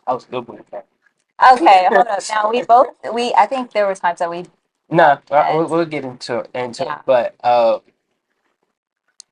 I was good with that. Okay, hold up. Now I think there were times that we No, bumped heads. we'll get into it, Yeah. but I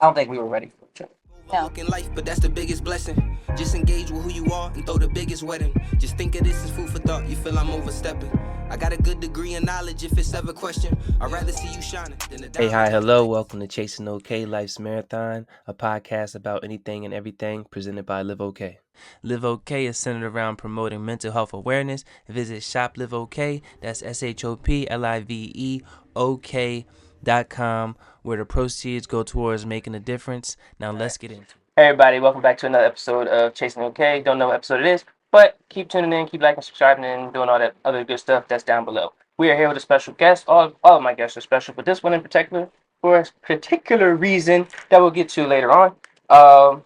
don't think we were ready for each other. No. Overlooking life, but that's the biggest blessing. Just engage with who you are and throw the biggest wedding. Just think of this as food for thought. You feel I'm overstepping. I got a good degree in knowledge if it's ever question. I'd rather see you shining than a Hey, hi, diamond. hello. Welcome to Chasing OK Life's Marathon, a podcast about anything and everything presented by LiveOK. LiveOK is centered around promoting mental health awareness. Visit Shop LiveOK, that's ShopLiveOK.com, where the proceeds go towards making a difference. Now let's get into it. Hey everybody, welcome back to another episode of Chasing OK. Don't know what episode it is, but keep tuning in, keep liking, subscribing, and doing all that other good stuff that's down below. We are here with a special guest. All of my guests are special, but this one in particular, for a particular reason that we'll get to later on. Do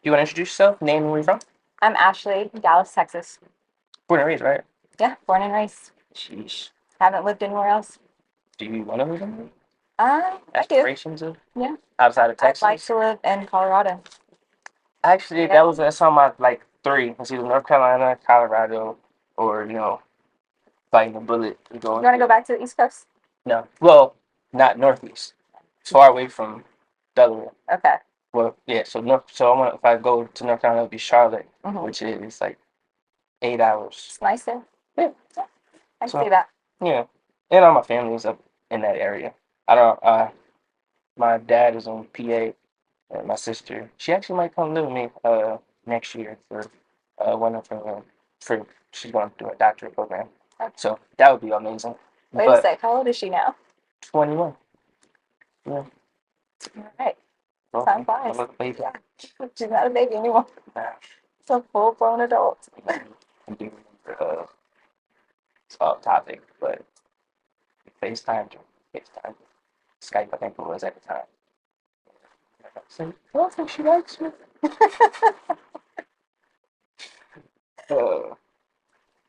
you want to introduce yourself? Name and where you're from? I'm Ashley, Dallas, Texas. Born and raised, right? Yeah, born and raised. Sheesh. Haven't lived anywhere else. Do you want to live in there? I do. Aspirations of Yeah. outside of I'd like Texas? to live in Colorado. Actually, Yeah. that's on my like three. It's either North Carolina, Colorado, or biting a bullet and You going. want to go back to the East Coast? No, well, not northeast. It's far away from Delaware. Okay. Well, yeah. So I want if I go to North Carolina, it'll be Charlotte, Mm-hmm. which is like 8 hours. It's nice there. Yeah. I can So see that. yeah, and all my family's up in that area. I don't. My dad is on PA, and my sister. She actually might come live with me next year for one of her for she's going through a doctorate program. Okay. So that would be amazing. Wait a But sec. How old is she now? 21. Yeah. All right. Well, Time I'm flies. a little baby. Yeah. She's not a baby anymore. Nah, It's a full-grown adult. I do remember, it's off topic, but FaceTime, FaceTime, Skype, I think it was at the time. So, I don't think she likes me. Uh,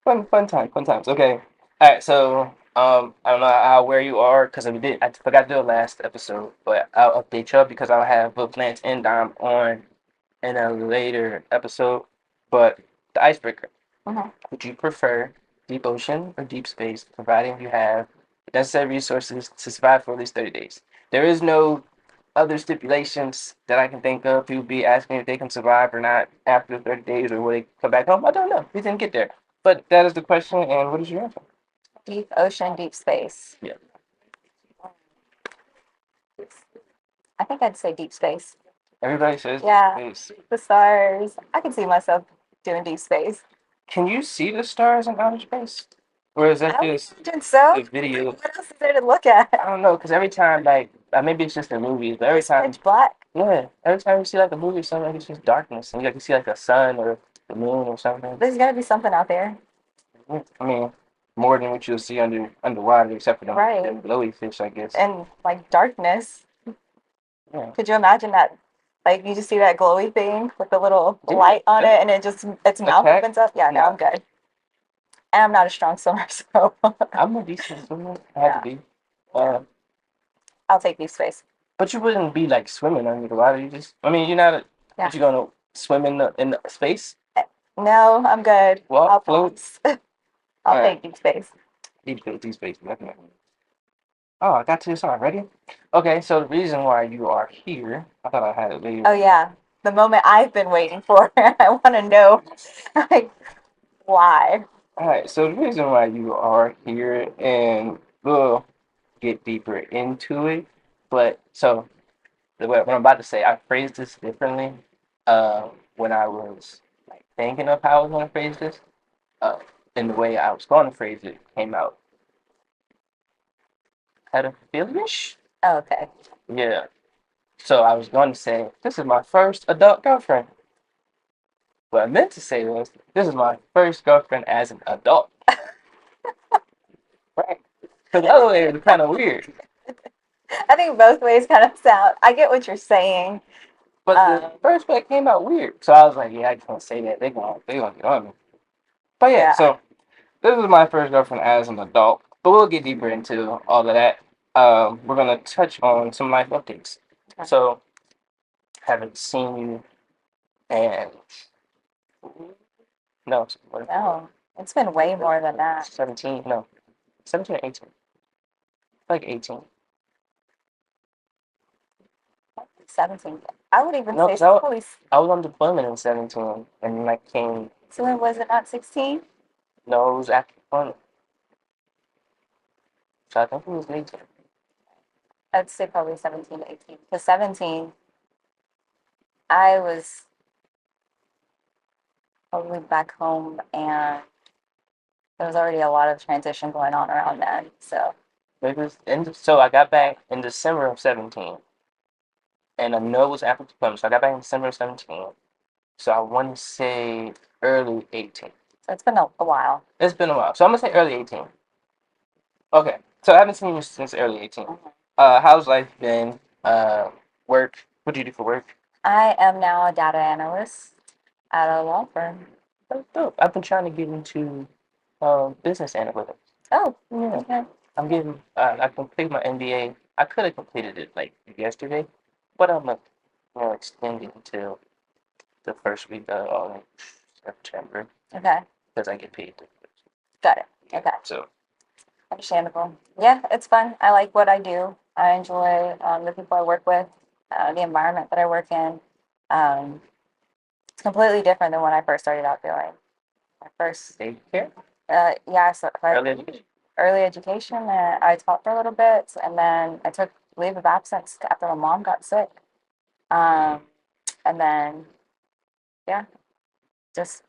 fun times. Okay. All right. So, I don't know where you are because I forgot to do it last episode, but I'll update you because I'll have both Lance and Dom on in a later episode. But the icebreaker. Mm-hmm. Would you prefer deep ocean or deep space, providing you have the necessary resources to survive for at least 30 days? There is no other stipulations that I can think of. People be asking if they can survive or not after 30 days or will they come back home. I don't know. We didn't get there. But that is the question, and what is your answer? Deep ocean, deep space. Yeah. I think I'd say deep space. Everybody says Yeah. space. The stars. I can see myself doing deep space. Can you see the stars in outer space? Or is that I just imagine so. the video? What else is there to look at? I don't know, because every time, like, maybe it's just in movies, but every It's time pitch black. yeah, every time you see like a movie or something, like, it's just darkness, and you can see like the sun or the moon or something. There's got to be something out there. I mean, more than what you'll see underwater, except for Right. them glowy fish, I guess. And like darkness. Yeah. Could you imagine that? Like you just see that glowy thing with the little Yeah. light on it and its mouth cat? opens up? Yeah, no, Yeah. I'm good. And I'm not a strong swimmer, so I'm a decent swimmer. I have to be. I'll take deep space. But you wouldn't be like swimming under the water. I mean, you're not. Yeah. But you're gonna swim in the space. No, I'm good. Walk, I'll float. pass. I'll Alright. take deep space. Deep space, definitely. Oh, I got to this already. Okay, so the reason why you are here, I thought I had it later. Oh yeah, the moment I've been waiting for. I want to know, like, why? All right, so the reason why you are here, and we'll get deeper into it, but so what I'm about to say, I phrased this differently when I was like thinking of how I was going to phrase this, uh, and the way I was going to phrase it came out pedophilia-ish. Oh, okay. Yeah. So I was going to say, this is my first adult girlfriend. What I meant to say was, this is my first girlfriend as an adult. Right. Because the other way is kind of weird. I think both ways kind of sound. I get what you're saying. But the first way came out weird. So I was like, yeah, I can't say that. They gonna get on me. But yeah, Yeah. so this is my first girlfriend as an adult. But we'll get deeper into all of that. We're gonna touch on some life updates. Okay. So haven't seen you and No, it's more. No, it's been way more than that. 17. No, 17 or 18. Like 18. 17. I would even No, say 'cause I, probably. I was on deployment in 17, and then I came. So when was it not 16? No, it was after deployment. So I think it was 18. I'd say probably 17 to 18. Because 17, I was probably back home and there was already a lot of transition going on around then. So, So I got back in December of 17, and I know it was after deployment. So I got back in December of 17. So I want to say early 18. so it's been a while. It's been a while. So I'm gonna say early 18. Okay. So I haven't seen you since early 18. Mhm. How's life been? Work. What do you do for work? I am now a data analyst at a law firm. That's dope. I've been trying to get into business analytics. Oh, Yeah. okay. I'm getting. I completed my MBA. I could have completed it like yesterday, but I'm extending until the first week of September Okay. because I get paid. Got it. Okay. So Understandable. Yeah, it's fun. I like what I do. I enjoy the people I work with, the environment that I work in. Um, it's completely different than what I first started out doing. My first, they care. yeah, so Early education. early education, I taught for a little bit, and then I took leave of absence after my mom got sick. Um, and then, yeah, just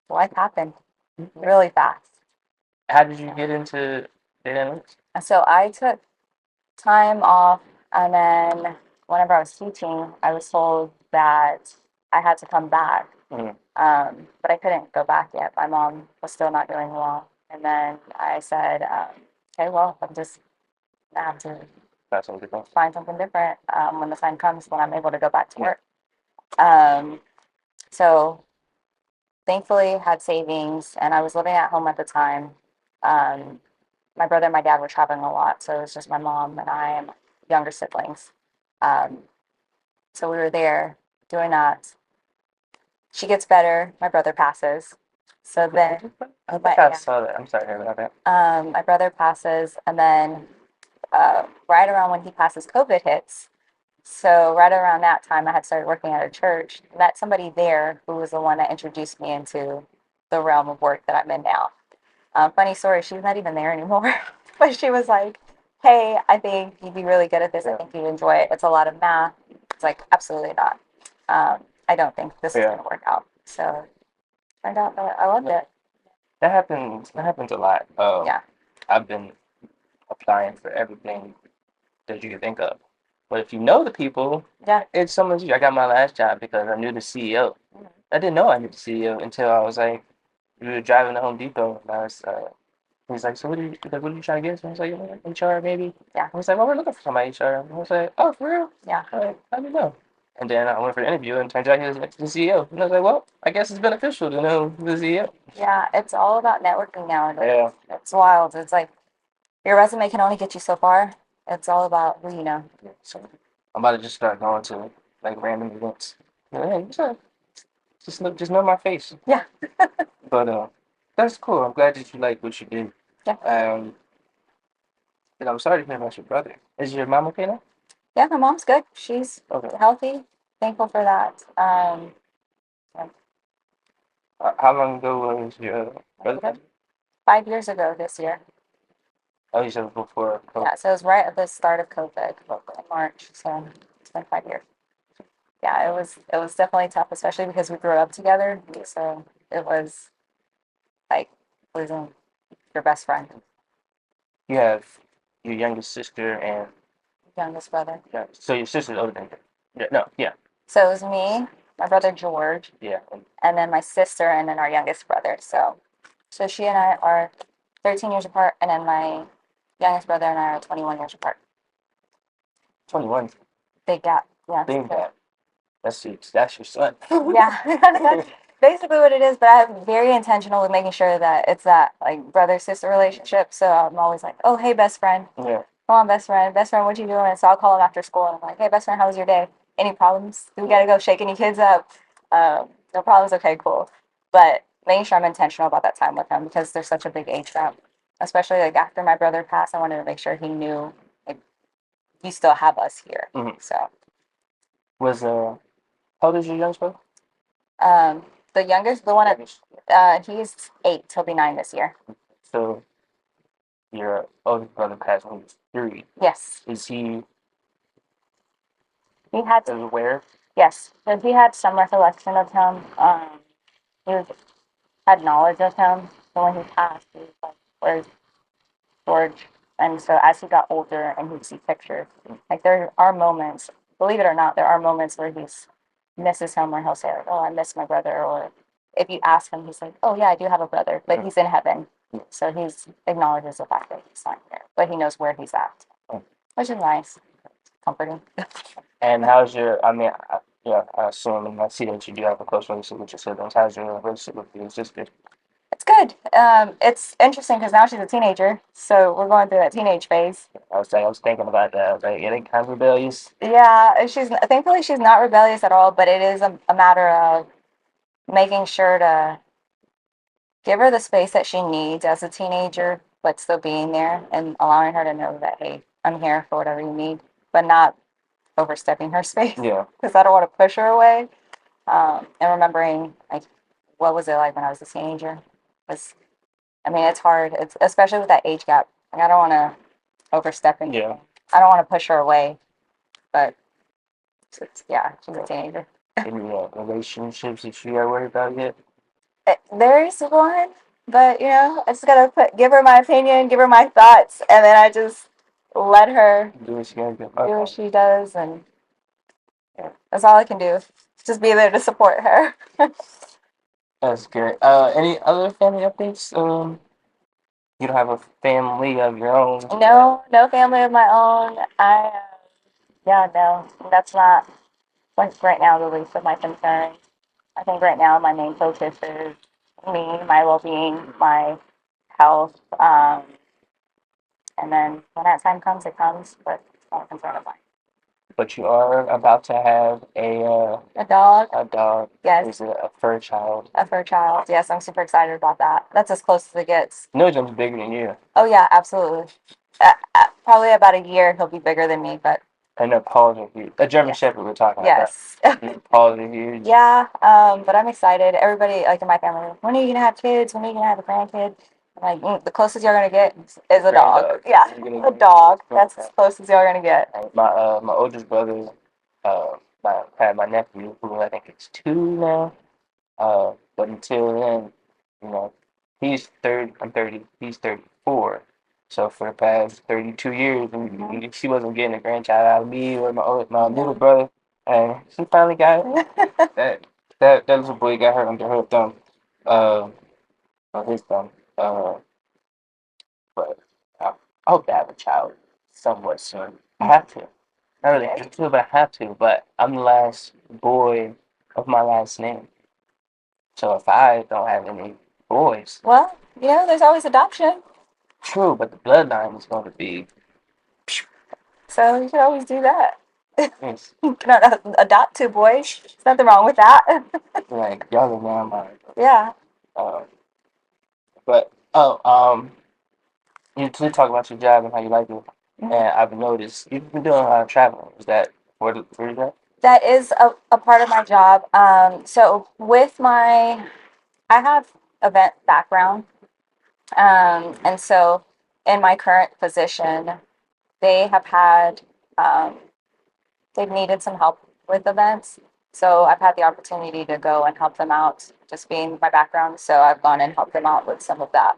life happened really fast. How did you get into data analytics? And so I took time off, and then whenever I was teaching, I was told that I had to come back. Mm. But I couldn't go back yet. My mom was still not doing well. And then I said, okay, well, I'm just gonna have to That's something different. find something different when the time comes when I'm able to go back to work. Um, so thankfully had savings and I was living at home at the time. Um, my brother and my dad were traveling a lot, so it was just my mom and I and my younger siblings. Um, so we were there doing that. She gets better. My brother passes. So then, I but think I yeah, saw that. I'm sorry to hear about that. my brother passes, and then right around when he passes, COVID hits. So right around that time, I had started working at a church. Met somebody there who was the one that introduced me into the realm of work that I'm in now. Funny story, she's not even there anymore, but she was like, "Hey, I think you'd be really good at this. I think you'd enjoy it. It's a lot of math." It's like absolutely not. I don't think this is going to work out. So turned out that I loved it. That happens. That happens a lot. Yeah. I've been applying for everything that you can think of. But if you know the people, Yeah. it's so much easier. I got my last job because I knew the CEO. Mhm. I didn't know I knew the CEO until I was like, we were driving to Home Depot, and I was, he's like, so what are you trying to get? So I was like, HR maybe. Yeah. I was like, well, we're looking for somebody HR. I was like, oh, for real? Yeah. I didn't know. And then I went for the interview, and turns out he was the CEO. And I was like, well, I guess it's beneficial to know the CEO. Yeah. It's all about networking nowadays. Yeah. It's wild. It's like your resume can only get you so far. It's all about who you know. So I'm about to just start going to like random events. Yeah, just know my face. Yeah. But that's cool. I'm glad that you like what you do. Yeah. And I'm sorry to hear about your brother. Is your mom okay now? Yeah, my mom's good. She's Okay. healthy. Thankful for that. How long ago was your brother? 5 years ago this year. Oh, you said before. Yeah, so it was right at the start of COVID in March. So it's been 5 years. Yeah, it was definitely tough, especially because we grew up together. So it was like losing your best friend, You have your youngest sister and youngest brother. yeah. So your sister's older than you. Yeah. No. Yeah. So it was me, my brother George, Yeah. and then my sister, and then our youngest brother. So she and I are 13 years apart, and then my youngest brother and I are 21 years apart. 21. Big gap. Yeah. Big gap. That's your son. Yeah. Basically what it is, but I'm very intentional with making sure that it's that like brother sister relationship. So I'm always like, oh hey best friend. Yeah. Come on, best friend. Best friend, what you doing? So I'll call him after school and I'm like, hey best friend, how was your day? Any problems? Do we gotta go shake any kids up? No problems, okay, cool. But making sure I'm intentional about that time with him because there's such a big age gap. Especially like after my brother passed, I wanted to make sure he knew like you still have us here. Mhm. So Was how old is your youngest brother? the youngest, the one he's 8, he'll be 9 this year. So your oldest brother passed when he was 3. Yes. Is he Had aware? yes, so he had some recollection of him. He had knowledge of him. So when he passed, he was like, "Where's George?" And so as he got older and he'd see pictures, like there are moments, believe it or not, there are moments where he misses him, or he'll say like, "Oh, I miss my brother," or if you ask him, he's like, "Oh yeah, I do have a brother, but he's in heaven." So he's acknowledges the fact that he's not here, but he knows where he's at, which is nice, comforting. And how's your? I mean, I assume and I see that you do have a close relationship with your siblings. How's your relationship with your sisters? It's good. It's interesting because now she's a teenager, so we're going through that teenage phase. I was thinking about that. I was like, yeah, they kind of rebellious. Yeah, thankfully she's not rebellious at all, but it is a matter of making sure to give her the space that she needs as a teenager, but still being there and allowing her to know that, hey, I'm here for whatever you need, but not overstepping her space. Yeah. Because I don't want to push her away. And remembering like what was it like when I was a teenager? I mean, it's hard. It's especially with that age gap. Like, I don't want to overstep anything. Yeah. I don't want to push her away, but yeah, she's a teenager. Any relationships that you gotta worry about yet? There's one, but I just gotta give her my opinion, give her my thoughts, and then I just let her Do what you gotta do. do what she does, and that's all I can do. Just be there to support her. That's good. Any other family updates? You don't have a family of your own? No family of my own. Yeah, no, that's not like right now the least of my concern. I think right now my main focus is me, my well-being, my health, and then when that time comes, it comes. But it's not a concern of mine. But you are about to have A dog, a dog. yes, Is it a fur child? a fur child. Yes, I'm super excited about that. That's as close as it gets. No, one's bigger than you. Oh yeah, absolutely. Probably about a year, he'll be bigger than me, but And their paws are huge. A German yes. Shepherd we're talking Yes. about. Their paws are huge. Yeah, but I'm excited. Everybody, like in my family, when are you gonna have kids? When are you gonna have a grandkid? I'm like, the closest you're gonna get is a dog. Yeah, a dog. That's as close as you're gonna get. My oldest brother, had my nephew, who I think is 2 now. But until then, he's 30. I'm 30. He's 34. So for the past 32 years, she wasn't getting a grandchild out of me or my little brother, and she finally got it. That little boy got her under her thumb, on his thumb. But I hope to have a child somewhat soon. I have to. I really have to, but I have to. But I'm the last boy of my last name. So if I don't have any boys, Well, there's always adoption, true, but the bloodline is going to be so you should always do that. yes, You can adopt 2 boys. There's nothing wrong with that. like y'all are around my. Yeah. Uh, but you did talk about your job and how you like it, and I've noticed you've been doing a lot of traveling. Is that for your job? That is a part of my job. So I have event background. And so in my current position, they have had, they've needed some help with events. So I've had the opportunity to go and help them out, just being my background. So I've gone and helped them out with some of that.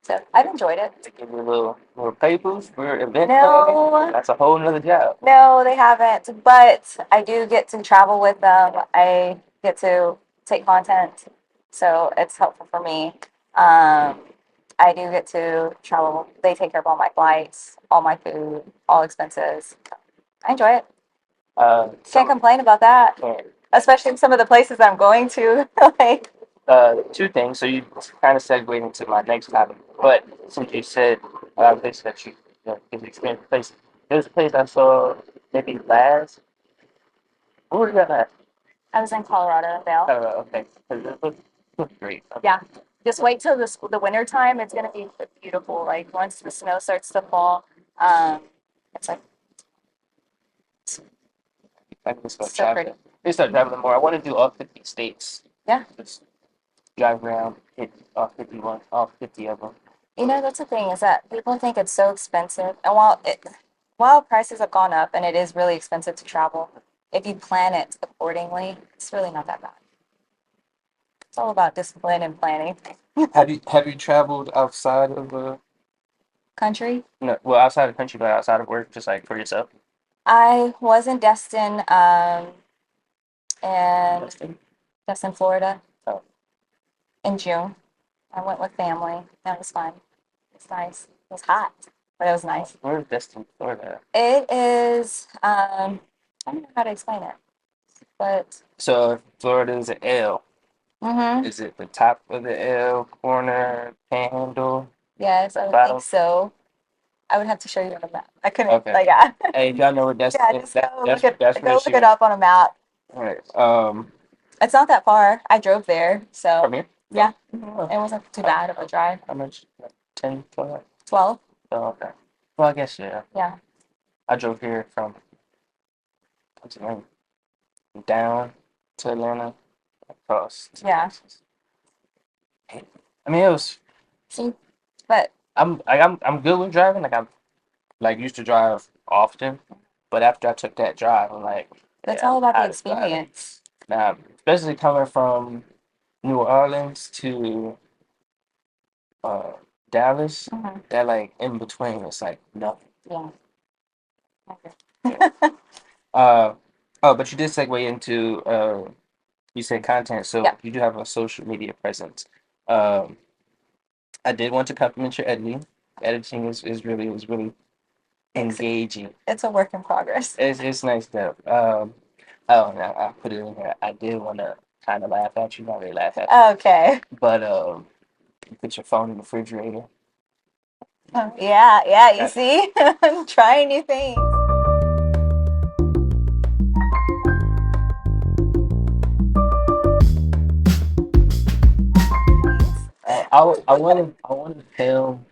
So I've enjoyed it. They give you little papers for event No. planning. That's a whole nother job. No, they haven't, but I do get to travel with them. I get to take content, so it's helpful for me. I do get to travel. They take care of all my flights, all my food, all expenses. I enjoy it. Can't complain about that, especially in some of the places I'm going to. Like, 2 things. So you kind of segued into my next topic, but since you said places that you experience places, there's a place I saw maybe last. Where was that at? I was in Colorado, Vail. Okay. 'Cause Great. Yeah. Just wait till the winter time. It's gonna be beautiful. Like once the snow starts to fall, it's like I can start so pretty. traveling. They start traveling more. I want to do all 50 states. Yeah. Just drive around, hit all 51, all 50 of them. You know, that's the thing is that people think it's so expensive, and while prices have gone up and it is really expensive to travel, if you plan it accordingly, it's really not that bad. It's all about discipline and planning. Have you traveled outside of Country. no, well, outside of the country, but outside of work, just like for yourself? I was in Destin, and Justin? Destin, Florida, Oh, in June. I went with family. That was fun. It's nice. It was hot, but it was nice. where's Destin, Florida? It is, I don't know how to explain it, but So if Florida is an L, mm-hmm. is it the top of the L, corner, panhandle, Yes, I would bottom? think so. I would have to show you on a map. I couldn't, Okay. like, yeah. Hey, if y'all know where Destin Yeah, is, just go look that's it, where go she look it went. up on a map. All right. It's not that far. I drove there, so From here? yeah, Oh, it wasn't too bad of a drive. how much? Like 10, 12? 12, Oh, okay. Well, I guess, yeah. yeah. I drove here from Pennsylvania down to Atlanta, across to Yeah. Texas. I mean, it was. See, but I'm good with driving. Like I'm like used to drive often, but after I took that drive, I'm like, it's yeah, all I'm about the tired of driving. experience. Now, especially coming from New Orleans to uh Dallas, Hmm. that like in between, it's like nothing. Yeah. Yeah. Uh, oh, but you did segue into you said content, so Yeah. you do have a social media presence. Um, I did want to compliment your editing. Editing is really Thanks. engaging. It's a work in progress. It's nice though. Oh, and I put it in here. I did want to kind of laugh at you, not really laugh at you, Okay. but you put your phone in the refrigerator. Yeah, yeah, you That, see? I'm trying new things. I want to film.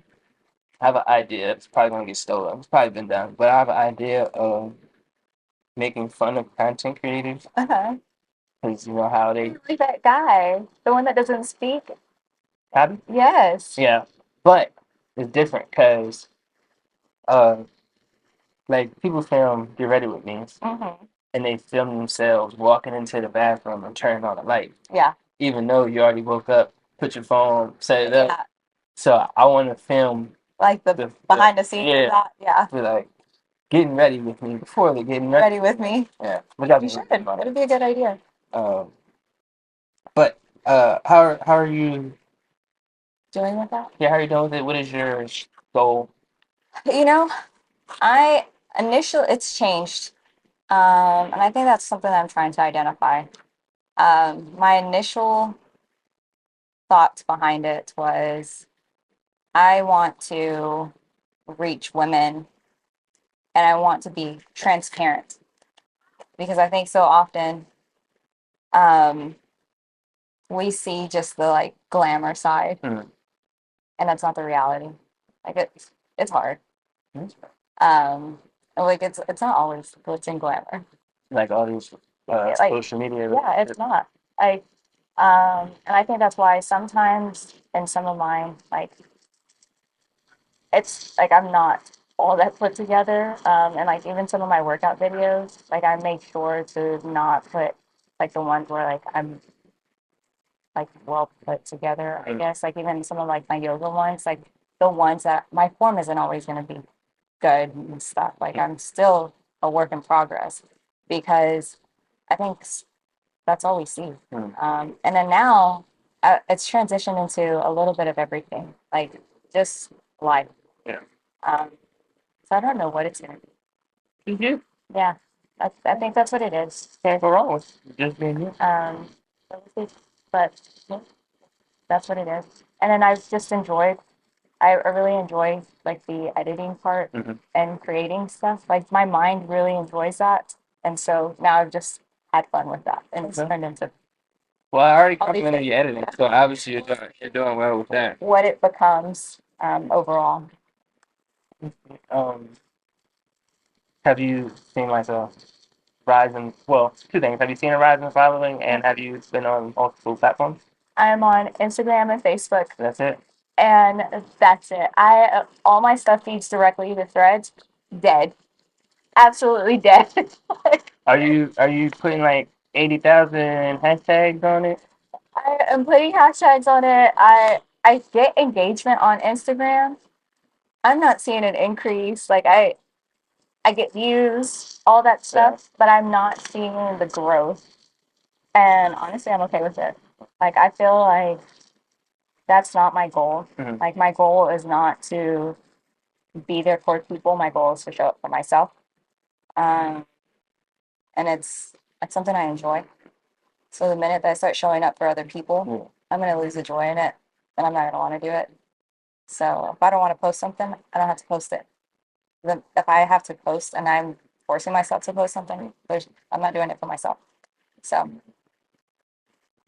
I have an idea. It's probably gonna get stolen. It's probably been done, but I have an idea of making fun of content creators Uh-huh. because you know how they Like that guy, the one that doesn't speak. have. Yes. Yeah, but it's different because uh, like people film Get Ready With Me, Mm-hmm. and they film themselves walking into the bathroom and turning on the light, Yeah. even though you already woke up, put your phone, set it up. Yeah. So I want to film Like the behind the scenes of yeah, that. Yeah. be like getting ready with me before they're getting ready. Ready with me. Yeah, which I You think should. would be funny. It'd be a good idea. Um, but how are you? Doing with that. Yeah, how are you doing with it? What is your goal? You know, it's changed. And I think that's something that I'm trying to identify. My initial thoughts behind it was I want to reach women and I want to be transparent because I think so often um, we see just the like glamour side Hmm. and that's not the reality. Like it's hard. Hmm. Like it's not always glitz and glamour. Like all these Like social media. yeah, it's not. Like and I think that's why sometimes in some of mine, like it's like I'm not all that put together. And like even some of my workout videos, like I make sure to not put like the ones where like I'm like well put together, I guess. Like even some of like my yoga ones, like the ones that my form isn't always gonna be good and stuff. Like I'm still a work in progress because I think that's all we see. Hmm. And then now it's transitioned into a little bit of everything, like just life. Yeah. So I don't know what it's gonna be. You Yeah, I think that's what it is. can't go wrong with just being you. So we'll see. But yeah, that's what it is. And then I've just enjoyed. I really enjoy like the editing part Hmm. and creating stuff. Like my mind really enjoys that, and so now I've just had fun with that, and it's Okay. turned into Well, I already all these complimented your editing, so obviously you're doing well with that. what it becomes overall. Um, have you seen like a rise in, well, two things. Have you seen a rise in following, and have you been on multiple platforms? I'm on Instagram and Facebook, That's it. and that's it. I all my stuff feeds directly to Threads. Dead, absolutely dead. Are you putting like 80,000 hashtags on it? I am putting hashtags on it. I get engagement on Instagram. I'm not seeing an increase. Like I get views, all that stuff, but I'm not seeing the growth. And honestly, I'm okay with it. Like I feel like that's not my goal. Mhm. Like my goal is not to be there for people. My goal is to show up for myself. Um, and it's something I enjoy. So the minute that I start showing up for other people, Yeah. I'm gonna lose the joy in it, and I'm not gonna want to do it. So if I don't want to post something, I don't have to post it. If I have to post and I'm forcing myself to post something, I'm not doing it for myself. So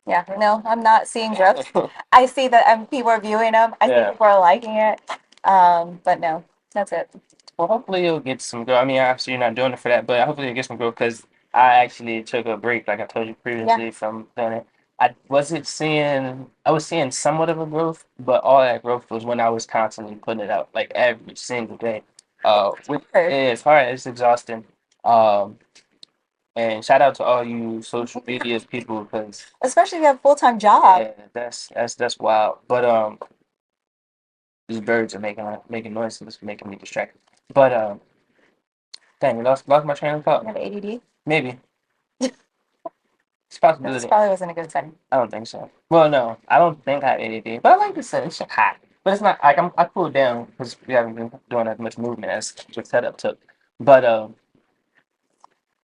yeah, no, I'm not seeing growth. I see that people are viewing them. I see people are liking it. But no, that's it. Well, hopefully you'll get some growth. I mean, obviously you're not doing it for that, but hopefully you'll get some growth because I actually took a break, like I told you previously, from doing it. I was seeing somewhat of a growth, but all that growth was when I was constantly putting it out, like every single day. Which is hard. It's exhausting. Um, and shout out to all you social media people because Especially if you have a full-time job. yeah, that's wild. But these birds are making noise and it's making me distracted. But dang, lost my train of You thought. have ADD? Maybe it's a This possibility. probably wasn't a good setting. I don't think so. Well, no, I don't think I have ADD. But I like to say it's hot. But it's not like I cooled down because we haven't been doing as much movement as the setup took. But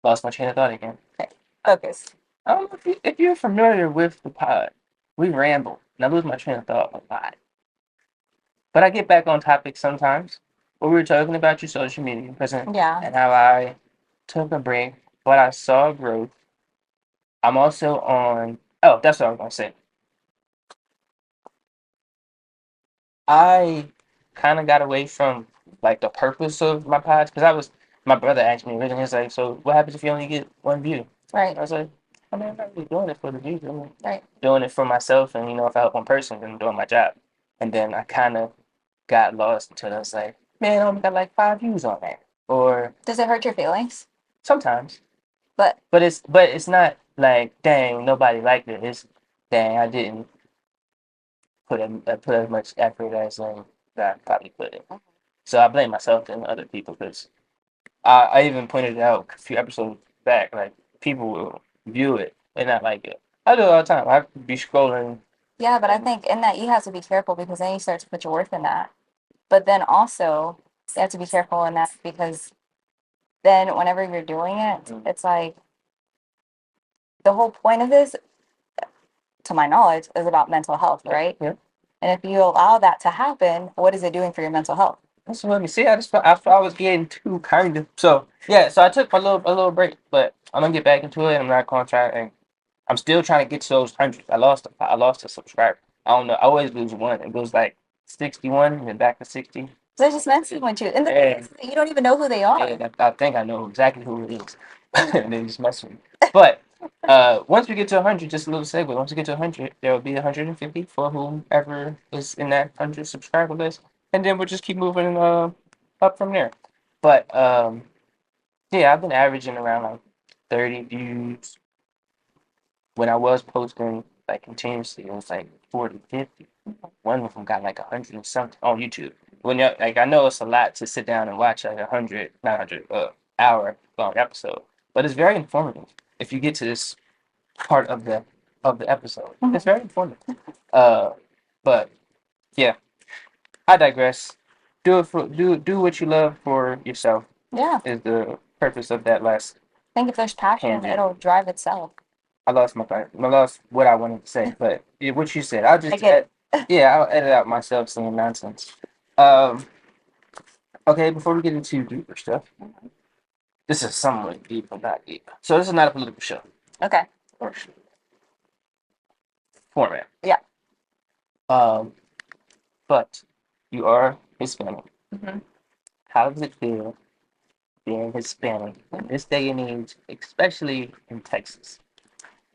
lost my train of thought again. Okay, focus. I don't know if you're familiar with the pod. We ramble, and I lose my train of thought a lot. But I get back on topic sometimes. But we were talking about your social media present Yeah. and how I took a break, but I saw growth. I'm also on. Oh, that's what I was gonna say. I kind of got away from like the purpose of my pods because my brother asked me originally. He's like, "So what happens if you only get one view?" Right. I was like, "I mean, I'm not really doing it for the views. I'm Right. doing it for myself, and if I help one person, then I'm doing my job." And then I kind of got lost until I was like, "Man, I only got like 5 views on that." Or Does it hurt your feelings? sometimes, But but it's not like, dang, nobody liked it. It's dang, I didn't put as much effort as that I probably put in. So I blame myself and other people because I even pointed it out a few episodes back. Like people will view it and not like it. I do it all the time. I could be scrolling. yeah, but I think in that you have to be careful because then you start to put your worth in that. But then also you have to be careful in that because then whenever you're doing it, it's like the whole point of this, to my knowledge, is about mental health, right? Yeah. And if you allow that to happen, what is it doing for your mental health? That's what me see. I was getting too kind of so yeah. So I took a little break, but I'm gonna get back into it. And I'm not gonna try and I'm still trying to get to those hundreds. I lost a subscriber. I don't know. I always lose one. It goes like 61 and then back to 60. So I just messing with you, and you don't even know who they are. Yeah, I think I know exactly who it is. And they just mess with me. But once we get to 100, just a little segue. Once we get to 100, there will be 150 for whomever is in that 100 subscriber list, and then we'll just keep moving up from there. But yeah, I've been averaging around like 30 views. When I was posting like continuously, it was like 40, 50. One of them got like 100 and something on YouTube. When you like, I know it's a lot to sit down and watch like 100, not 100, hour long episode, but it's very informative. If you get to this part of the episode, it's very informative. But yeah, I digress. Do what you love for yourself. Yeah. Is the purpose of that last. I think if there's passion, tangent. it'll drive itself. I lost my thought. I lost what I wanted to say, but yeah, what you said, I'll just I get it. yeah, I'll edit out myself saying nonsense. Um, okay, before we get into deeper stuff, this is somewhat deep, but not deep. So this is not a political show. Okay. format. Yeah. But you are Hispanic. Mm-hmm. How does it feel being Hispanic in this day and age, especially in Texas?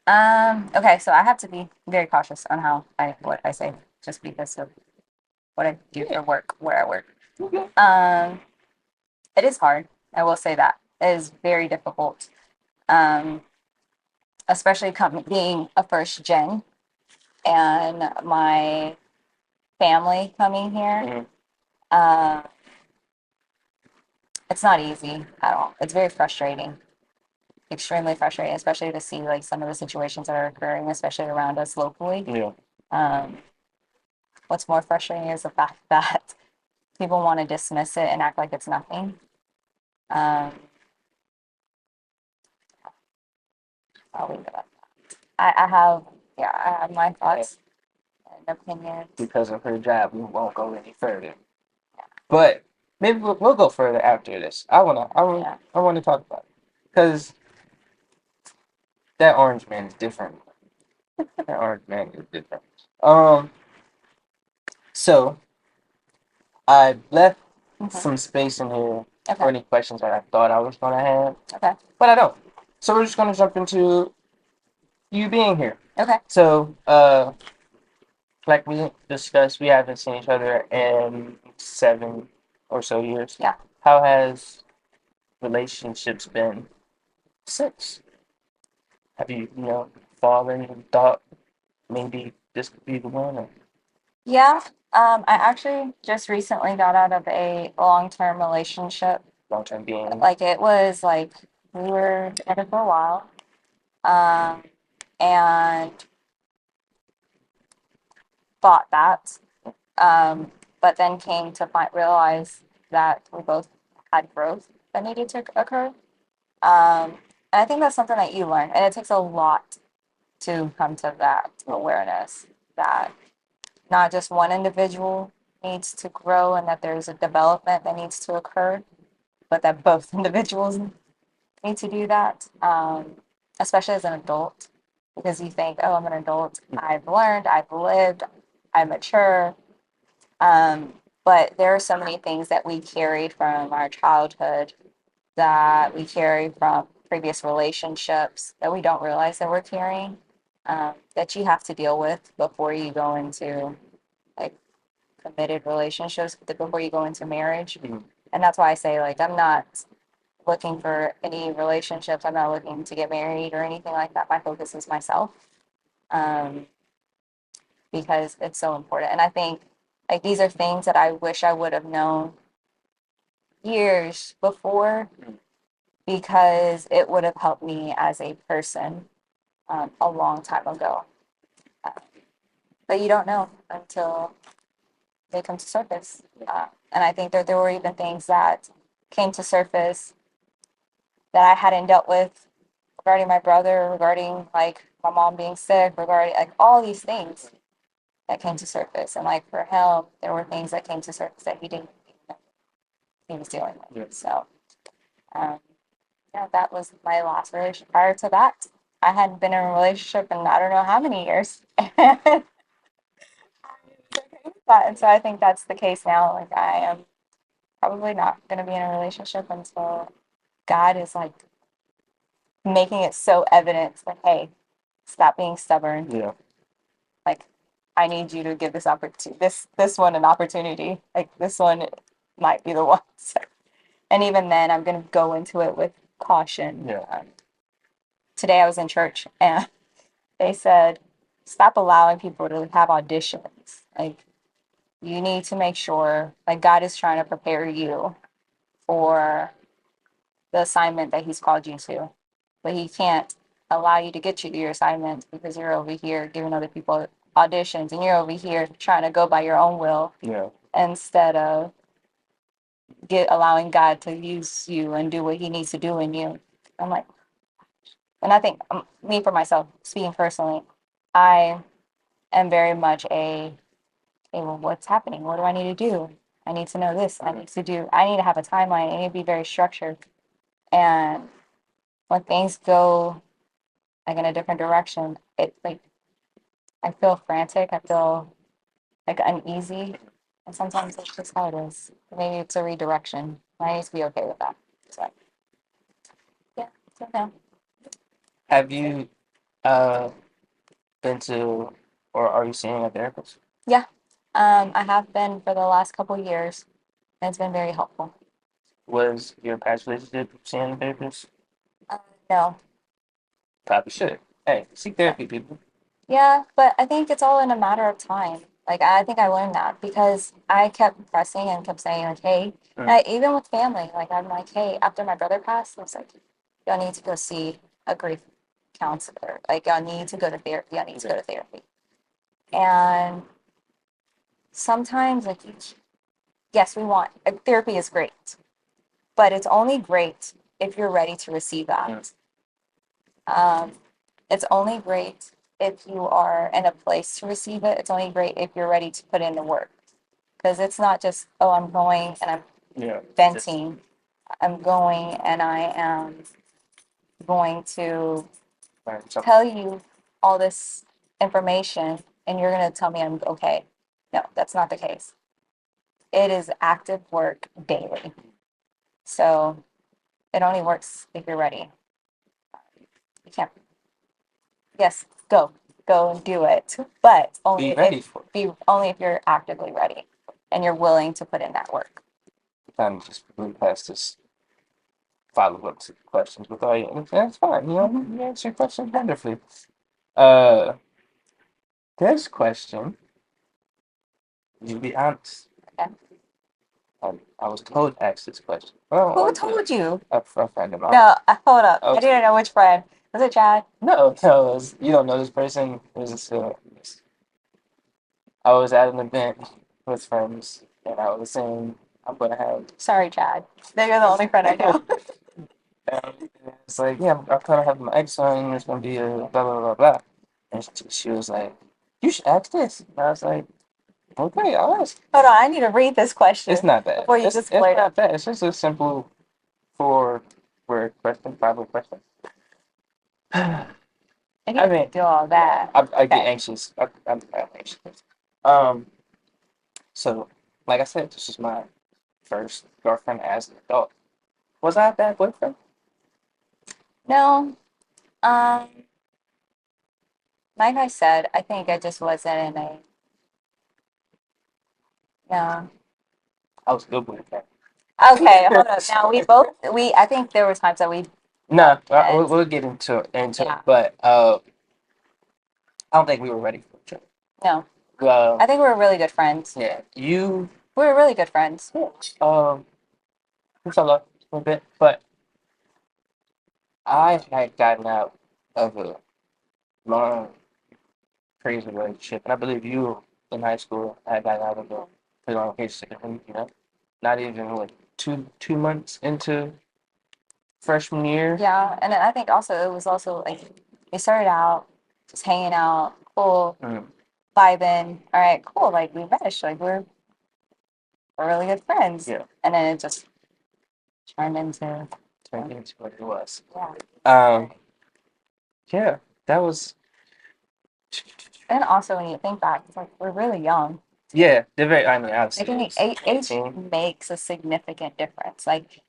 Okay, so I have to be very cautious on what I say, just because of what I do for work, where I work. Okay. It is hard. I will say that. It is very difficult. Um, especially being a first gen and my family coming here. Mhm. It's not easy at all. It's very frustrating, extremely frustrating, especially to see like some of the situations that are occurring, especially around us locally. Yeah. Um, what's more frustrating is the fact that people want to dismiss it and act like it's nothing. Um, I'll leave it at that. I have my thoughts and opinions. Because of her job, we won't go any further. But maybe we'll go further after this. I wanna talk about it because that orange man is different. That orange man is different. So I left some space in here for Okay. any questions that I thought I was gonna have, Okay. but I don't. So we're just gonna jump into you being here. Okay. So, like we discussed, we haven't seen each other in 7 or so years. Yeah. How has relationships been since? Have you fallen and thought maybe this could be the one, or Yeah. I actually just recently got out of a long-term relationship. long-term being? Like it was like we were together for a while. And thought that. But then came to realize that we both had growth that needed to occur. And I think that's something that you learn, and it takes a lot to come to that awareness that not just one individual needs to grow and that there's a development that needs to occur, but that both individuals need to do that, especially as an adult, because you think, oh, I'm an adult, I've learned, I've lived, I'm mature. But there are so many things that we carry from our childhood, that we carry from previous relationships that we don't realize that we're carrying, that you have to deal with before you go into like committed relationships, before you go into marriage. Mhm. And that's why I say, like, I'm not looking for any relationships. I'm not looking to get married or anything like that. My focus is myself, um, because it's so important. And I think like these are things that I wish I would have known years before, because it would have helped me as a person, a long time ago. Uh, but you don't know until they come to surface. And I think that there were even things that came to surface that I hadn't dealt with regarding my brother, regarding like my mom being sick, regarding like all these things that came to surface. And like for him, there were things that came to surface that he didn't even know he was dealing with. Yeah. So, um, yeah, that was my last relationship. Prior to that, I hadn't been in a relationship in I don't know how many years. And so I think that's the case now. Like I am probably not going to be in a relationship until God is like making it so evident that, hey, stop being stubborn. Yeah. Like I need you to give this one an opportunity. Like this one might be the one. So, and even then, I'm going to go into it with caution. Yeah. Today I was in church and they said, stop allowing people to have auditions. Like you need to make sure like God is trying to prepare you for the assignment that he's called you to. But he can't allow you to get you to your assignment because you're over here giving other people auditions and you're over here trying to go by your own will Yeah. instead of allowing God to use you and do what he needs to do in you. I'm like, and I think me for myself, speaking personally, I am very much okay, well, what's happening? What do I need to do? I need to know this. I need to have a timeline. I need to be very structured. And when things go like in a different direction, it like I feel frantic. I feel like uneasy. And sometimes that's just how it is. Maybe it's a redirection. I need to be okay with that. So, yeah, so no. Have you uh been to or are you seeing a therapist? Yeah, I have been for the last couple years, and it's been very helpful. Was your past relationship seeing a therapist? Uh, no, Probably should. Hey, seek therapy, people. yeah, but I think it's all in a matter of time. Like I think I learned that because I kept pressing and kept saying like, hey, and even with family, like I'm like, hey, after my brother passed, I was like, y'all need to go see a grief counselor. Like y'all need to go to therapy. Y'all need to go to therapy. And sometimes like yes, we want therapy is great, but it's only great if you're ready to receive that. Um, it's only great if you are in a place to receive it. It's only great if you're ready to put in the work. Because it's not just, oh, I'm going and I'm Yeah. venting. I'm going and I am going to tell you all this information and you're going to tell me I'm okay. No, that's not the case. It is active work daily. So it only works if you're ready. You can't, yes, go and do it, but only Be ready if for it. be only if you're actively ready and you're willing to put in that work. Kind of just move past this follow-up to questions with all you. That's fine. You know, you answer questions wonderfully. Uh, this question, you be honest. Okay. I was told to ask this question. Well, Who told you? a friend of mine. No, hold up. I Okay. didn't know which friend. Was it Chad? No, you don't know this person. I was at an event with friends, and I was saying I'm gonna have. Sorry, Chad. You're the only friend I know. It's like, yeah, I'm kind of having my ex on. There's gonna be a blah blah blah blah, and she was like, "You should ask this." And I was like, "Okay, I'll ask." Hold on, I need to read this question. It's not bad. Before you It's just blurt not it. bad. It's just a simple four-word question, five-word question. I I mean, do all that. I get Okay. anxious. I'm anxious. Um, so like I said, this is my first girlfriend as an adult. Was I a bad boyfriend? No, um, like I said, I think I just wasn't in a no. I was a good boyfriend. Okay, hold up. Now I think there were times that we No, and we'll get into yeah, it, but I don't think we were ready for each other. no. Uh, I think we were really good friends. yeah, you We were really good friends. we fell off a little bit, but I had gotten out of a long, crazy relationship, and I believe you in high school had gotten out of a pretty long relationship, you know, not even like two months into freshman year. Yeah, and then I think also it was also like we started out just hanging out, cool, Mm, vibing. All right, cool. Like we meshed, like we're really good friends. yeah, And then it just turned into turned into what it was. yeah. Um, yeah, that was. And also when you think back, it's like we're really young. Yeah, they're very. I mean, Like obviously, it was age 18. makes a significant difference. Like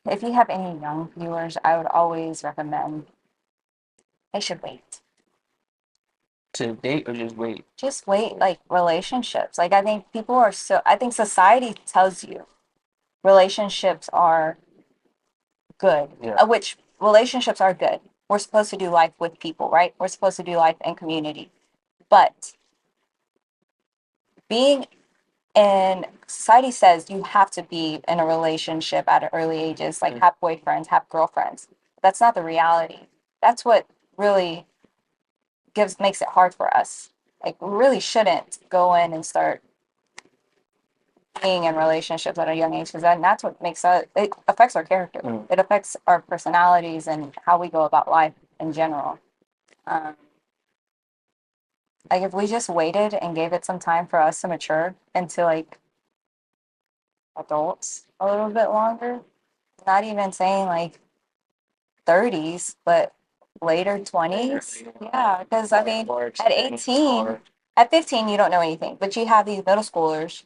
if you have any young viewers, I would always recommend they should wait. To date or just wait. Just wait, like relationships. Like I think I think society tells you relationships are good, Yeah. which relationships are good. We're supposed to do life with people, right? We're supposed to do life in community. But being in society says you have to be in a relationship at early ages, like have boyfriends, have girlfriends. That's not the reality. That's what really makes it hard for us. Like we really shouldn't go in and start being in relationships at a young age because that's what makes us it affects our character. It affects our personalities and how we go about life in general. Um, like if we just waited and gave it some time for us to mature into like adults a little bit longer, not even saying like 30s, but later 20s. Yeah, because I mean, More at experience, 18, more- at 15, you don't know anything, but you have these middle schoolers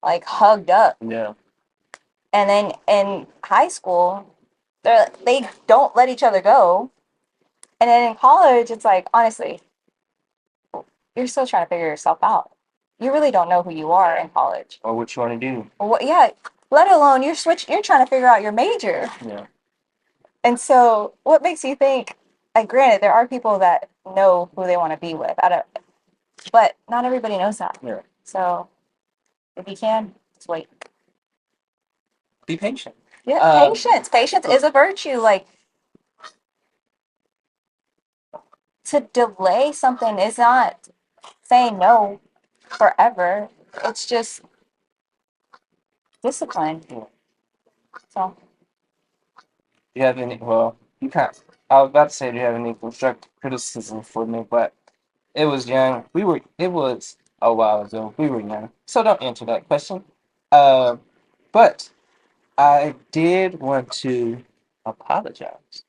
like hugged up. Yeah. And then in high school, they don't let each other go. And then in college, it's like, honestly, you're still trying to figure yourself out. You really don't know who you are in college. Or what you want to do. What, yeah, let alone you're trying to figure out your major. Yeah. And so what makes you think, like, granted, there are people that know who they want to be with. I don't, but not everybody knows that. Yeah. So if you can, just wait. Be patient. Yeah, patience. Patience is a virtue. Like, to delay something is not saying no forever. It's just discipline. Yeah. So Do you have any? Well, you can't. I was about to say, do you have any constructive criticism for me? But it was young. We were. It was a while ago. We were young, so don't answer that question. Uh, but I did want to apologize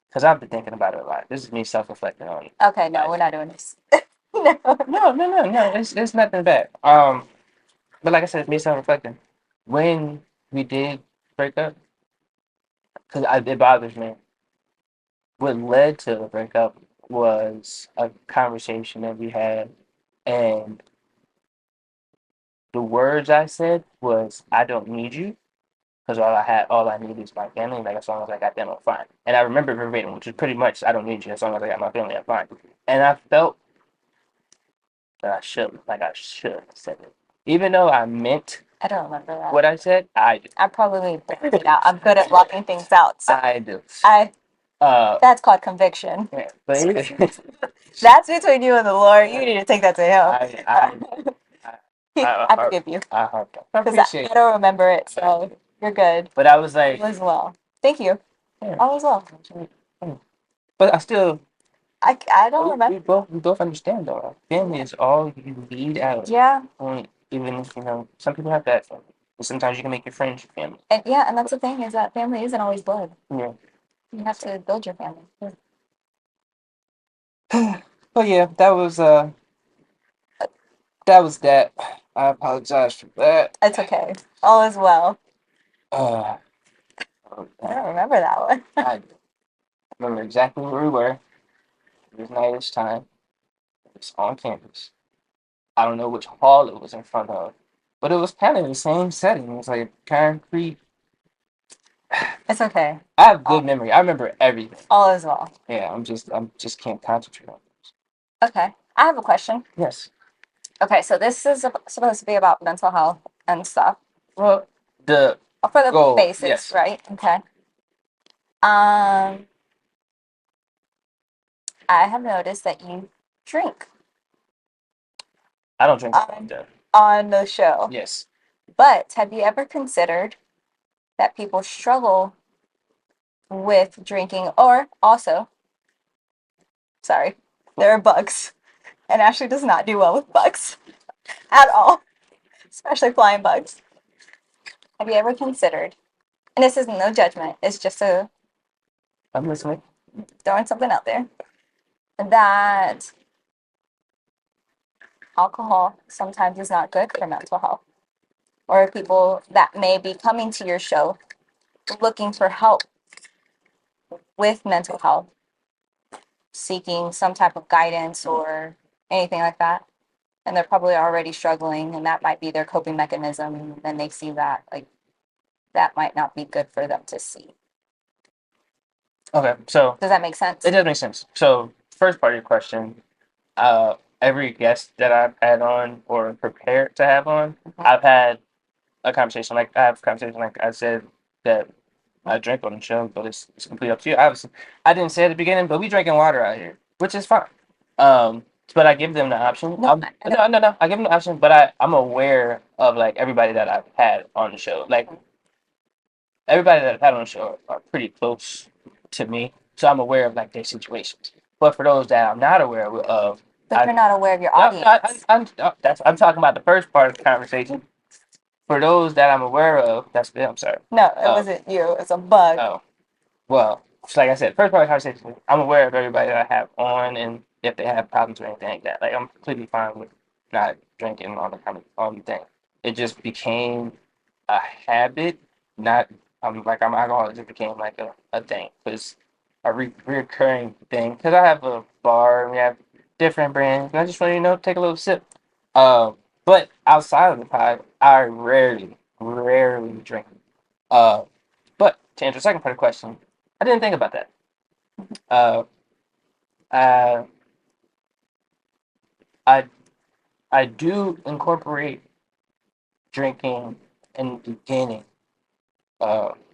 because I've been thinking about it a lot. This is me self-reflecting on it. okay, no, we're not doing this. No. No. It's nothing bad. But like I said, it's me self-reflecting. When we did break up, because it bothers me. What led to the breakup was a conversation that we had, and the words I said was, "I don't need you," because all I need is my family. Like as long as I got them, I'm fine. And I remember verbatim, which is pretty much, "I don't need you as long as I got my family, I'm fine." And I felt that I should have said it, even though I meant I don't remember that. what I said. I do. I probably blocked it out. I'm good at blocking things out. So I do. that's called conviction. Yeah, but That's between you and the Lord. You need to take that to him. I forgive you. I Because appreciate I don't remember it, so you're good. But I was like, All is well. Thank you. yeah. All is well. But I still, I don't remember. we both understand though. Our family is all you need out. Yeah. Even if, some people have that family. But sometimes you can make your friends your family. And yeah, and that's the thing is that family isn't always blood. Yeah. You have to build your family. But yeah, that was that. I apologize for that. It's okay. All is well. Uh, I don't remember that one. I remember exactly where we were. It was nightish time. It was on campus. I don't know which hall it was in front of, but it was kind of the same setting. It was like concrete. It's okay. I have good memory. I remember everything. All is well. Yeah, I'm just can't concentrate on it. Okay. I have a question. Yes. Okay, so this is supposed to be about mental health and stuff. Well, the For the goal, basics, yes. right? Okay. I have noticed that you drink I don't drink Um, often. on the show. Yes. But have you ever considered that people struggle with drinking, or also, sorry, there are bugs, and Ashley does not do well with bugs at all, especially flying bugs. Have you ever considered, and this is no judgment, it's just I'm listening. throwing something out there, that alcohol sometimes is not good for mental health, or people that may be coming to your show looking for help with mental health, seeking some type of guidance or anything like that, and they're probably already struggling, and that might be their coping mechanism, and then they see that, like, that might not be good for them to see. Okay, so Does that make sense? it does make sense. So first part of your question, every guest that I've had on or prepared to have on, I've had a conversation. Like I have a conversation, like I said that I drink on the show, but it's completely up to you. Obviously, I didn't say at the beginning, but we drinking water out here, which is fine. But I give them the option. No, No. I give them the option, but I'm aware of like everybody that I've had on the show. Like everybody that I've had on the show are pretty close to me, so I'm aware of like their situations. But for those that I'm not aware of, but you're not aware of your no, audience. I'm talking about the first part of the conversation. For those that I'm aware of, I'm sorry. No, it wasn't you. It's a bug. Oh, well, So like I said, first part of the conversation, I'm aware of everybody that I have on, and if they have problems or anything like that, like I'm completely fine with not drinking all the kind of all the thing. It just became a habit, not I'm alcoholic. It became like a thing, because reoccurring thing. Because I have a bar, and we have different brands, and I just want to take a little sip. But outside of the pod, I rarely drink. Uh, but to answer the second part of the question, I didn't think about that. Uh, uh, I I do incorporate drinking in the beginning.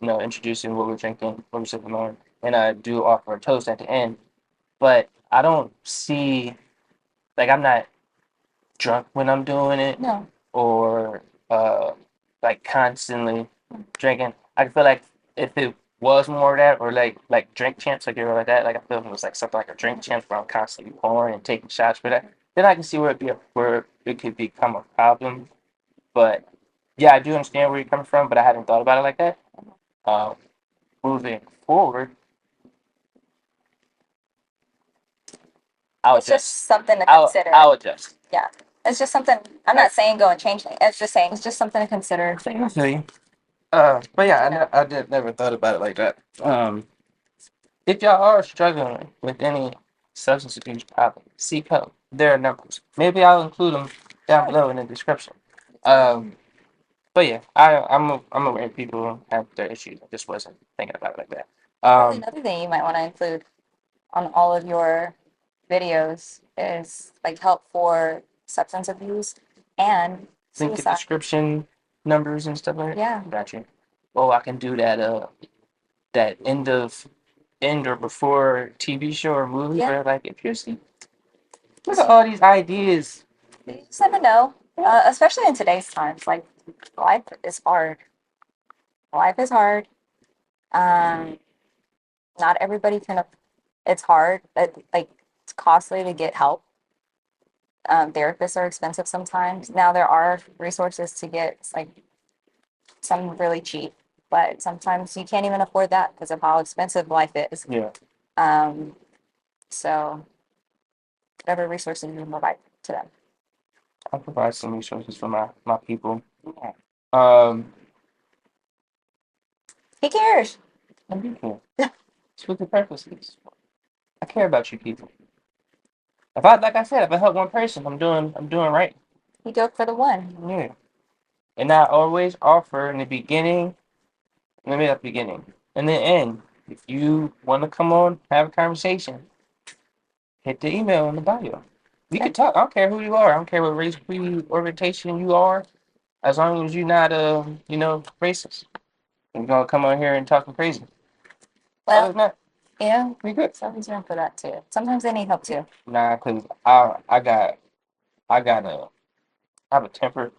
Introducing what we're drinking, what we're sipping on, and I do offer a toast at the end. But I don't see like I'm not drunk when I'm doing it, No. or like constantly drinking. I feel like if it was more of that, or like drink champs, like like that, like I feel if it was like something like a drink champs where I'm constantly pouring and taking shots for that, then I can see where it could become a problem. But yeah, I do understand where you're coming from, but I hadn't thought about it like that. Uh, moving forward, I'll It's just adjust. something to I'll consider. I'll adjust. Yeah. It's just something. I'm not saying go and change it. It's just saying it's just something to consider. I feel you. But yeah, I did never thought about it like that. If y'all are struggling with any substance abuse problem, seek help. There are numbers. Maybe I'll include them down below in the description. Um, but yeah, I'm aware people have their issues. I just wasn't thinking about it like that. Probably another thing you might want to include on all of your videos is like help for substance abuse and Link the suicide. description numbers and stuff like that. Yeah. Gotcha. Oh, I can do that. That end or before TV show or movie, Yeah. where like if you're see, look at all these ideas. You just never know, especially in today's times. Like life is hard. Life is hard. Um, not everybody can. It's hard. Like it's costly to get help. Therapists are expensive sometimes. Now there are resources to get like some really cheap, but sometimes you can't even afford that because of how expensive life is. Yeah, So whatever resources you can provide to them. I'll provide some resources for my people. Um, He cares. and you can. It's what the purpose is. I care about you people. If I like I said, if I help one person, I'm doing right. You do it for the one. Yeah. And I always offer in the beginning, maybe at the beginning, and the end. If you want to come on, have a conversation, hit the email in the bio. We can talk. I don't care who you are. I don't care what race, creed, orientation you are. As long as you're not, racist. We're gonna come on here and talking crazy. Other Well, than that, yeah, we good. somebody's room for that too. Sometimes they need help too. Nah, cause I have a temper.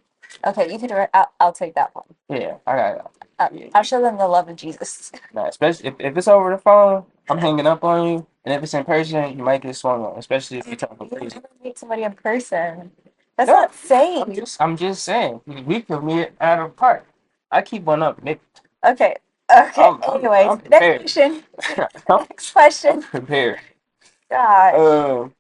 Okay, you can direct. I'll take that one. Yeah, I got. Yeah. I'll show them the love of Jesus. Nah, especially if it's over the phone, I'm hanging up on you, and if it's in person, you might get swung on. Especially if you're talking You crazy. never meet somebody in person. That's No, not safe. I'm just saying we could meet at a park. I keep one up, Nick. Okay. Okay. I'm Anyways, next prepared. question. I'm Next question. prepared. Gosh. All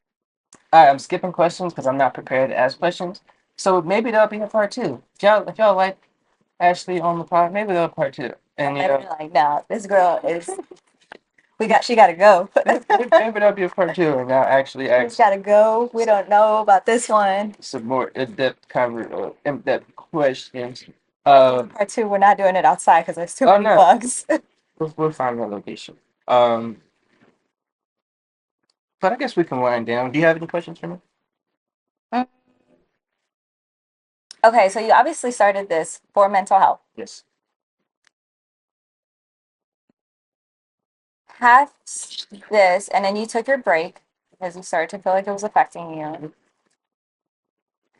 right, I'm skipping questions because I'm not prepared to ask questions. So maybe that'll be a part two. If y'all like Ashley on the pod, maybe that'll be part two. And They're like, no, this girl is. She got to go. maybe that'll be a part two, and I'll actually She's ask got to go. We don't know about this one. some more in-depth questions. Part two, we're not doing it outside because there's too Oh many no, bugs. we'll find a location. But I guess we can wind down. Do you have any questions for me? Okay, so you obviously started this for mental health. Yes. Past this, and then you took your break because you started to feel like it was affecting you.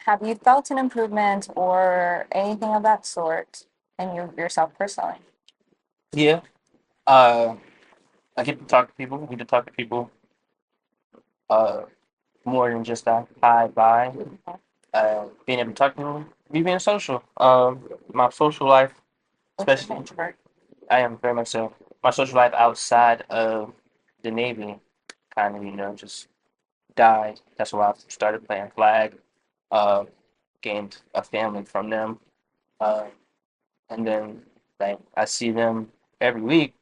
Have you felt an improvement or anything of that sort in yourself personally? Yeah. I get to talk to people. I get to talk to people. Uh, more than just a hi bye. Being able to talk to them, me being social. My social life, especially introvert. I am very much so. my social life outside of the Navy kind of, just died. That's why I started playing flag, uh, gained a family from them. Uh, and then like I see them every week,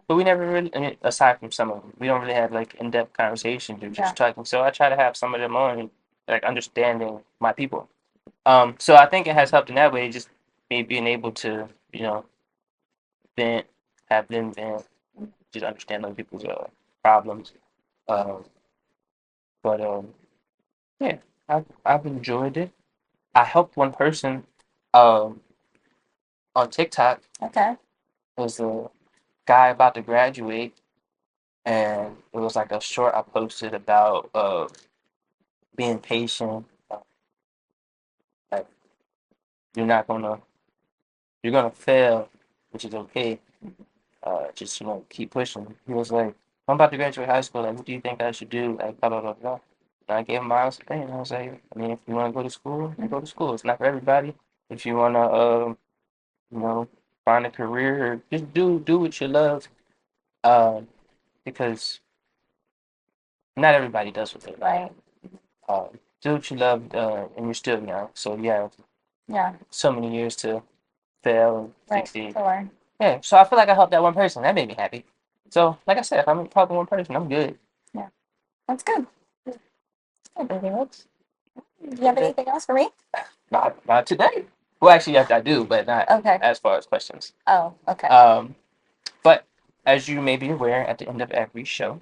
but we never really, I mean, aside from some of them, we don't really have like in-depth conversations or just talking. So I try to have some of them on, like understanding my people. So I think it has helped in that way, just me being able to, vent, have them vent, just understand other people's problems. Um, but yeah, I've enjoyed it. I helped one person um on TikTok. Okay. It was a guy about to graduate, and it was like a short I posted about being patient. Like you're not gonna you're gonna fail, which is okay. Just keep pushing. He was like, I'm about to graduate high school. Like, what do you think I should do? Like, blah blah blah blah. And I gave him my honest opinion. I was like, I mean, if you want to go to school, then go to school. It's not for everybody. If you wanna, you know, find a career, or just do what you love. Um, because not everybody does what they love. Right. Do what you love, and you're still young, so you have Yeah. so many years to fail and Right. succeed. To learn. Yeah, so I feel like I helped that one person. That made me happy. So, like I said, if I'm helping one person, I'm good. Yeah. That's good. Anything else? Do you have anything else for me? Not today. Well, actually, yes, I do, but not Okay. as far as questions. Oh, okay. But as you may be aware, at the end of every show,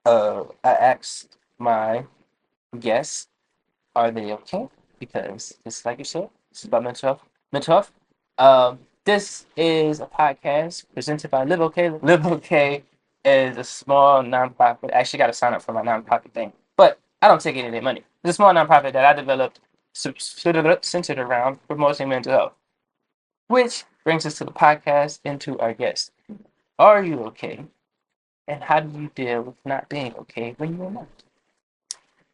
I asked my guests, are they okay? Because it's like you said, this is about mental health. Mental health. This is a podcast presented by LiveOK. LiveOK is a small nonprofit. I actually got to sign up for my nonprofit thing, but I don't take any of their money. It's a small nonprofit that I developed centered around promoting mental health. Which brings us to the podcast and to our guest. Are you okay? And how do you deal with not being okay when you're not?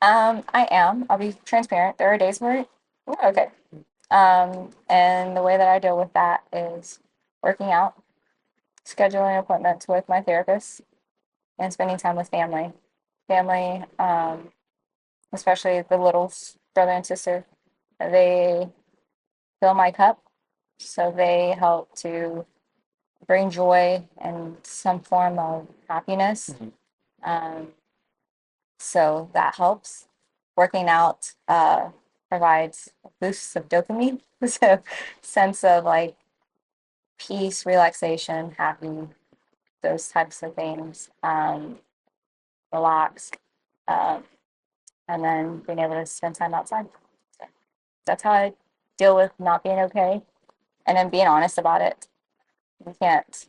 I am. I'll be transparent. There are days where I'm not okay. And the way that I deal with that is working out, scheduling appointments with my therapist, and spending time with family. Family, especially the little brother and sister, they fill my cup. So they help to bring joy and some form of happiness. Mhm. Um, so that helps. Working out provides boosts of dopamine, so sense of like peace, relaxation, happy, those types of things. Relax, um, and then being able to spend time outside. So that's how I deal with not being okay, and then being honest about it. You can't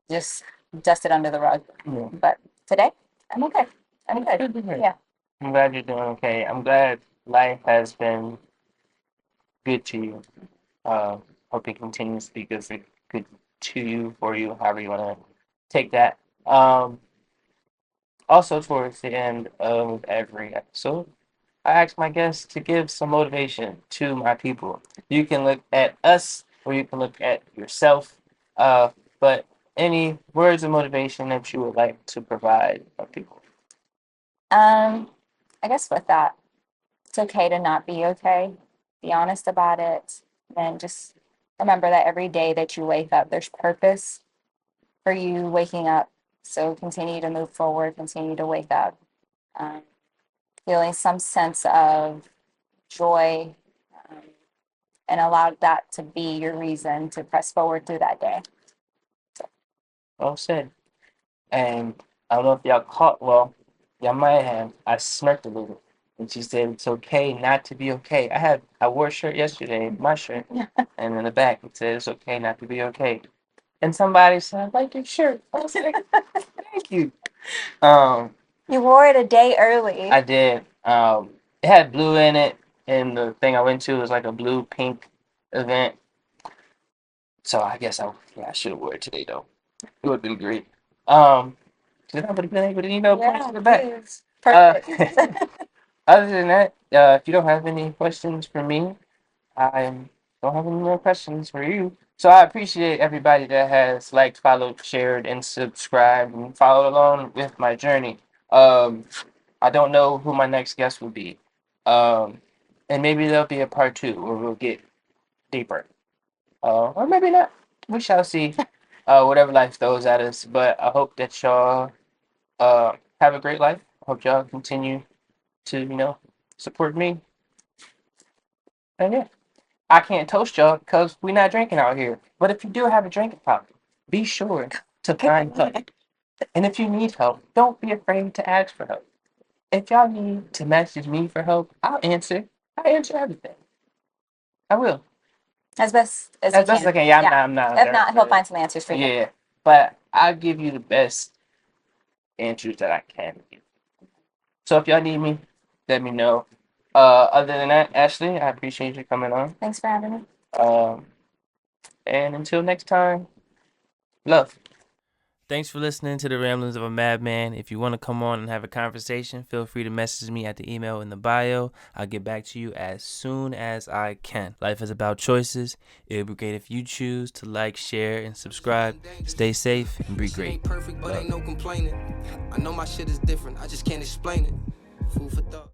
just dust it under the rug. Yeah. But today, I'm okay. I'm Good to good. hear. Yeah. I'm glad you're doing okay. I'm glad life has been good to you. Hope it continues to be good to you, for you, however you want to take that. Also, towards the end of every episode, I ask my guests to give some motivation to my people. You can look at us or you can look at yourself, but any words of motivation that you would like to provide our people. I guess with that, it's okay to not be okay. Be honest about it, and just remember that every day that you wake up, there's purpose for you waking up. So continue to move forward, continue to wake up, um, feeling some sense of joy, um, and allow that to be your reason to press forward through that day. Well said. And I don't know if y'all caught, well, y'all might have. I smirked a little. And she said it's okay not to be okay. I wore a shirt yesterday, my shirt, and in the back it says it's okay not to be okay. And somebody said, I like your shirt. I was like, thank you. Um, You wore it a day early. I did. It had blue in it, and the thing I went to was like a blue pink event. So I guess I should have wore it today though. It would have been great. Then I would have been able to, point to the back. Please. Perfect. Other than that, if you don't have any questions for me, I'm don't have any more questions for you. So I appreciate everybody that has liked, followed, shared, and subscribed and followed along with my journey. I don't know who my next guest will be. Um, and maybe there'll be a part two where we'll get deeper. Or maybe not. We shall see. Whatever life throws at us. But I hope that y'all have a great life. I hope y'all continue to, support me. And yeah, I can't toast y'all because we're not drinking out here. But if you do have a drinking problem, be sure to find help. And if you need help, don't be afraid to ask for help. If y'all need to message me for help, I'll answer. I answer everything. I will. As best as As you best can. as I can. Yeah, I'm not If there not, for he'll it. find some answers for you. Yeah, but I'll give you the best answers that I can give. So if y'all need me, let me know. Other than that, Ashley, I appreciate you coming on. Thanks for having me. And until next time, love. Thanks for listening to the Ramblings of a Madman. If you want to come on and have a conversation, feel free to message me at the email in the bio. I'll get back to you as soon as I can. Life is about choices. It would be great if you choose to like, share, and subscribe. Stay safe and be Shit great. ain't perfect, but ain't no complaining. I know my shit is different, I just can't explain it. Food for thought.